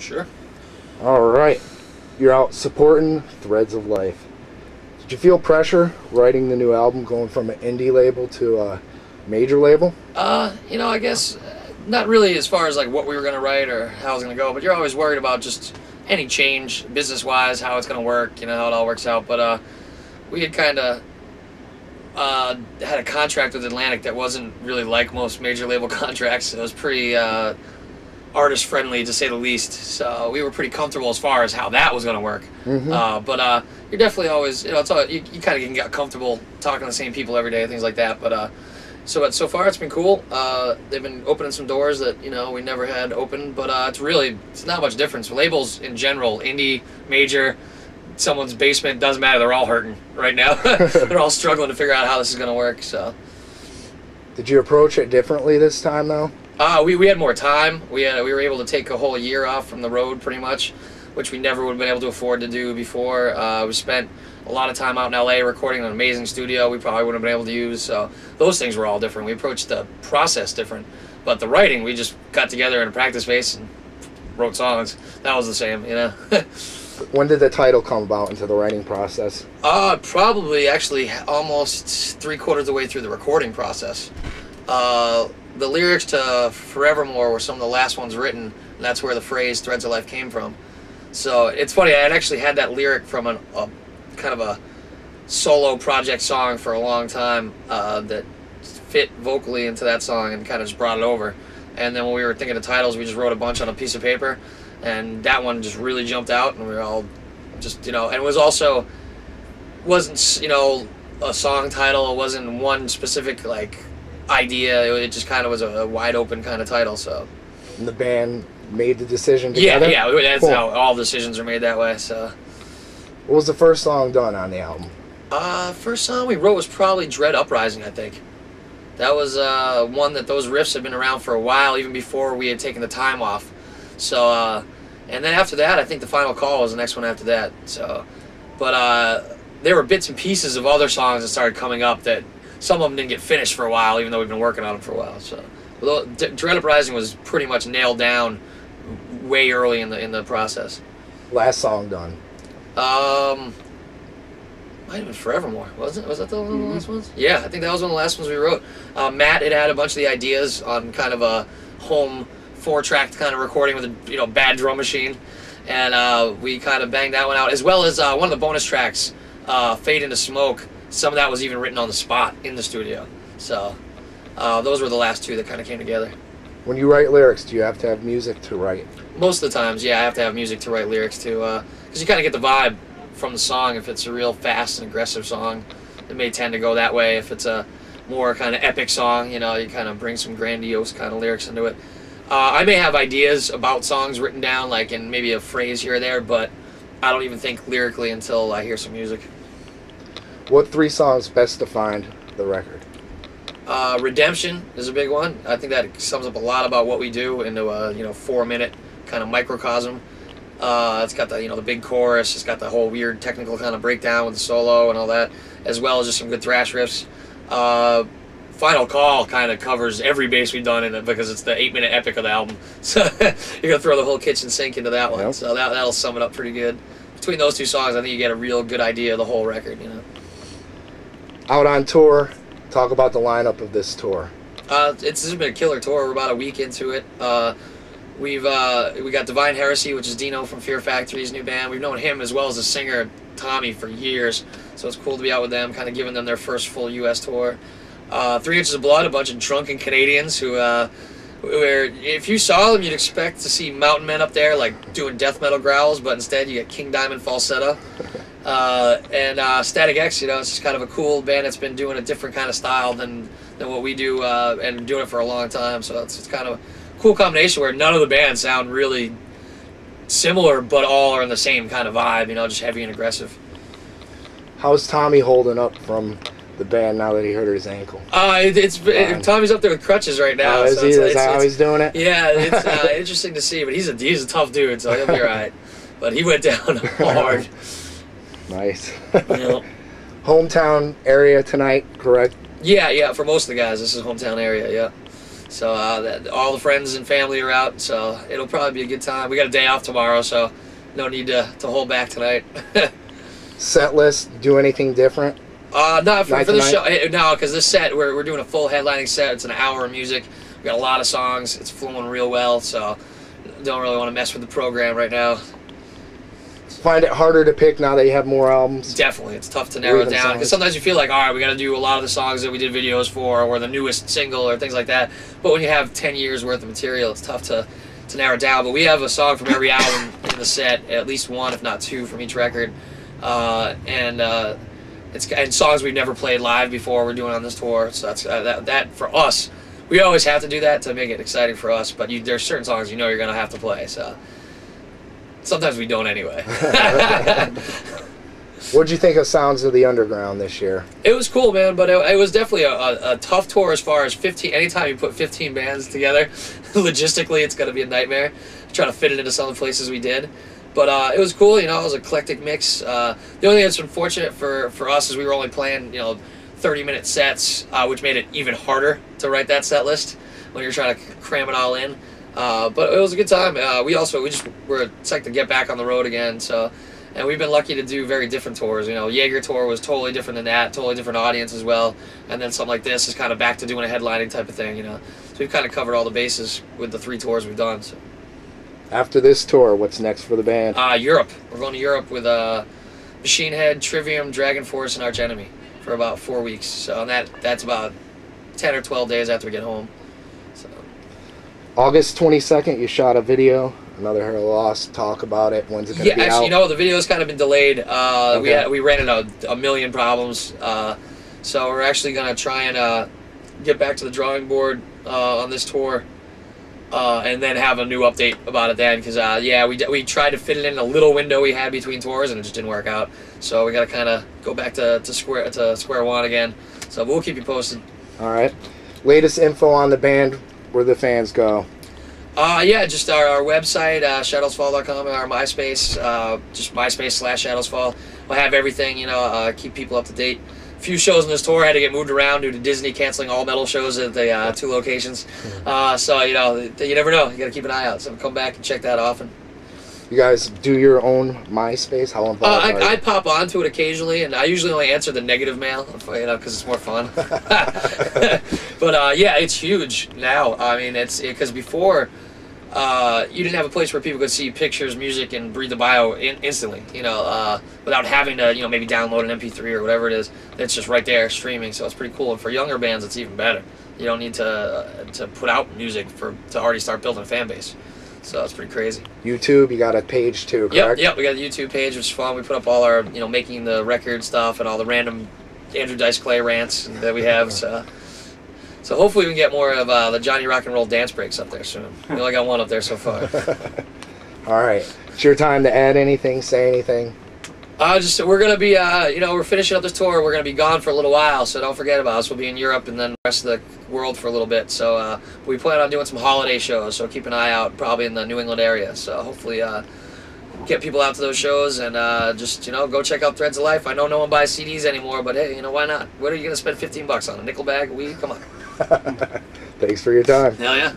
Sure. All right. You're out supporting Threads of Life. Did you feel pressure writing the new album, going from an indie label to a major label? You know, I guess not really as far as like what we were going to write or how it was going to go, but you're always worried about just any change business-wise, how it's going to work, you know, how it all works out. But we had kind of had a contract with Atlantic that wasn't really like most major label contracts. It was pretty artist friendly, to say the least. So we were pretty comfortable as far as how that was going to work. But you're definitely always, you know, it's all, you kind of can get comfortable talking to the same people every day, things like that. But so far it's been cool. They've been opening some doors that, you know, we never had open. But it's not much difference. Labels in general, indie, major, someone's basement, doesn't matter. They're all hurting right now. They're all struggling to figure out how this is going to work. So, did you approach it differently this time, though? We had more time. We were able to take a whole year off from the road, pretty much, which we never would have been able to afford to do before. We spent a lot of time out in LA recording in an amazing studio we probably wouldn't have been able to use. So those things were all different. We approached the process different, but the writing, we just got together in a practice space and wrote songs. That was the same, you know. When did the title come about into the writing process? Probably actually almost 3/4 of the way through the recording process. The lyrics to Forevermore were some of the last ones written, and that's where the phrase Threads of Life came from. So it's funny, I had actually had that lyric from a kind of a solo project song for a long time that fit vocally into that song and kind of just brought it over. And then when we were thinking of titles, we just wrote a bunch on a piece of paper, and that one just really jumped out, and we were all just, you know, and it was also, wasn't, you know, a song title, it wasn't one specific, like, idea, it just kind of was a wide open kind of title. So, and the band made the decision together? Yeah, that's cool. How all decisions are made that way. So, what was the first song done on the album? First song we wrote was probably Dread Uprising, I think. That was one that those riffs had been around for a while, even before we had taken the time off. So, and then after that, I think The Final Call was the next one after that. So, but there were bits and pieces of other songs that started coming up that some of them didn't get finished for a while, even though we've been working on them for a while. So, Dread Uprising was pretty much nailed down way early in the process. Last song done? Might have been Forevermore, wasn't it? Was that one of the last ones? Yeah, I think that was one of the last ones we wrote. Matt had a bunch of the ideas on kind of a home 4-track kind of recording with a, you know, bad drum machine, and we kind of banged that one out, as well as one of the bonus tracks, Fade into Smoke. Some of that was even written on the spot in the studio. So those were the last two that kind of came together. When you write lyrics, do you have to have music to write? Most of the times, yeah, I have to have music to write lyrics to, because you kind of get the vibe from the song. If it's a real fast and aggressive song, it may tend to go that way. If it's a more kind of epic song, you know, you kind of bring some grandiose kind of lyrics into it. I may have ideas about songs written down, like in maybe a phrase here or there, but I don't even think lyrically until I hear some music. What 3 songs best defined the record? Redemption is a big one. I think that sums up a lot about what we do into a, you know, 4-minute kind of microcosm. It's got the, you know, the big chorus. It's got the whole weird technical kind of breakdown with the solo and all that, as well as just some good thrash riffs. Final Call kind of covers every base we've done in it because it's the 8-minute epic of the album. So you're gonna throw the whole kitchen sink into that one. Yep. So that'll sum it up pretty good. Between those 2 songs, I think you get a real good idea of the whole record. You know. Out on tour, talk about the lineup of this tour. This has been a killer tour. We're about a week into it. We got Divine Heresy, which is Dino from Fear Factory's new band. We've known him as well as the singer Tommy for years, so it's cool to be out with them, kind of giving them their first full U.S. tour. 3 Inches of Blood, a bunch of drunken Canadians who, where if you saw them, you'd expect to see mountain men up there like doing death metal growls, but instead you get King Diamond falsetto. And Static X, you know, it's just kind of a cool band that's been doing a different kind of style than what we do, and doing it for a long time. So it's kind of a cool combination where none of the bands sound really similar, but all are in the same kind of vibe, you know, just heavy and aggressive. How's Tommy holding up from the band now that he hurt his ankle? Tommy's up there with crutches right now. Is that how he's doing it? Yeah, it's interesting to see, but he's a tough dude, so he'll be all right. But he went down hard. Nice. You know. Hometown area tonight, correct? Yeah, for most of the guys, this is hometown area, yeah. So all the friends and family are out, so it'll probably be a good time. We got a day off tomorrow, so no need to hold back tonight. Set list, do anything different? Not for the show. No, because this set, we're doing a full headlining set. It's an hour of music. We got a lot of songs. It's flowing real well, so don't really want to mess with the program right now. Find it harder to pick now that you have more albums? Definitely. It's tough to narrow it down, because sometimes you feel like, all right, we got to do a lot of the songs that we did videos for, or the newest single, or things like that. But when you have 10 years worth of material, it's tough to narrow it down. But we have a song from every album in the set, at least one, if not two, from each record. And songs we've never played live before we're doing on this tour. So that's that for us. We always have to do that to make it exciting for us. But there's certain songs you know you're gonna have to play. So sometimes we don't anyway. What'd you think of Sounds of the Underground this year? It was cool, man, but it was definitely a tough tour as far as 15. Anytime you put 15 bands together, logistically it's gonna be a nightmare. Trying to fit it into some of the places we did. But it was cool, you know, it was an eclectic mix. The only thing that's unfortunate for us is we were only playing, 30-minute sets, which made it even harder to write that set list when you're trying to cram it all in. But it was a good time. We just were psyched to get back on the road again. And we've been lucky to do very different tours. Jaeger tour was totally different than that, totally different audience as well. And then something like this is kind of back to doing a headlining type of thing, So we've kind of covered all the bases with the 3 tours we've done. So. After this tour, what's next for the band? Europe. We're going to Europe with Machine Head, Trivium, Dragon Force, and Arch Enemy for about 4 weeks. So that's about 10 or 12 days after we get home. So. August 22nd, you shot a video. Another Hair Loss. Talk about it. When's it going to be out? Actually, the video's kind of been delayed. Okay. We ran into a million problems. So we're actually going to try and get back to the drawing board on this tour. And then have a new update about it then, because we tried to fit it in a little window we had between tours and it just didn't work out. So we got to kind of go back to square one again. So we'll keep you posted. All right. Latest info on the band, where the fans go. Just our website, shadowsfall.com, and our MySpace, just MySpace/shadowsfall. We'll have everything, keep people up to date. Few shows in this tour had to get moved around due to Disney canceling all metal shows at the 2 locations. So you never know. You got to keep an eye out. So come back and check that often. You guys do your own MySpace? How involved are you? I pop onto it occasionally, and I usually only answer the negative mail, because it's more fun. But it's huge now. I mean, it's because before you didn't have a place where people could see pictures, music, and read the bio instantly. Without having to maybe download an MP3 or whatever it is. It's just right there streaming, so it's pretty cool. And for younger bands, it's even better. You don't need to put out music to already start building a fan base. So it's pretty crazy. YouTube, you got a page too, correct? Yep. We got a YouTube page, which is fun. We put up all our making the record stuff and all the random Andrew Dice Clay rants that we have. So hopefully we can get more of the Johnny Rock and Roll dance breaks up there soon. We only got one up there so far. All right. It's your time to add anything, say anything. We're going to be, we're finishing up this tour. We're going to be gone for a little while, so don't forget about us. We'll be in Europe and then the rest of the world for a little bit. So we plan on doing some holiday shows, so keep an eye out, probably in the New England area. So hopefully get people out to those shows and go check out Threads of Life. I know no one buys CDs anymore, but hey, why not? What are you going to spend $15 on? A nickel bag of weed? Come on. Thanks for your time. Hell yeah.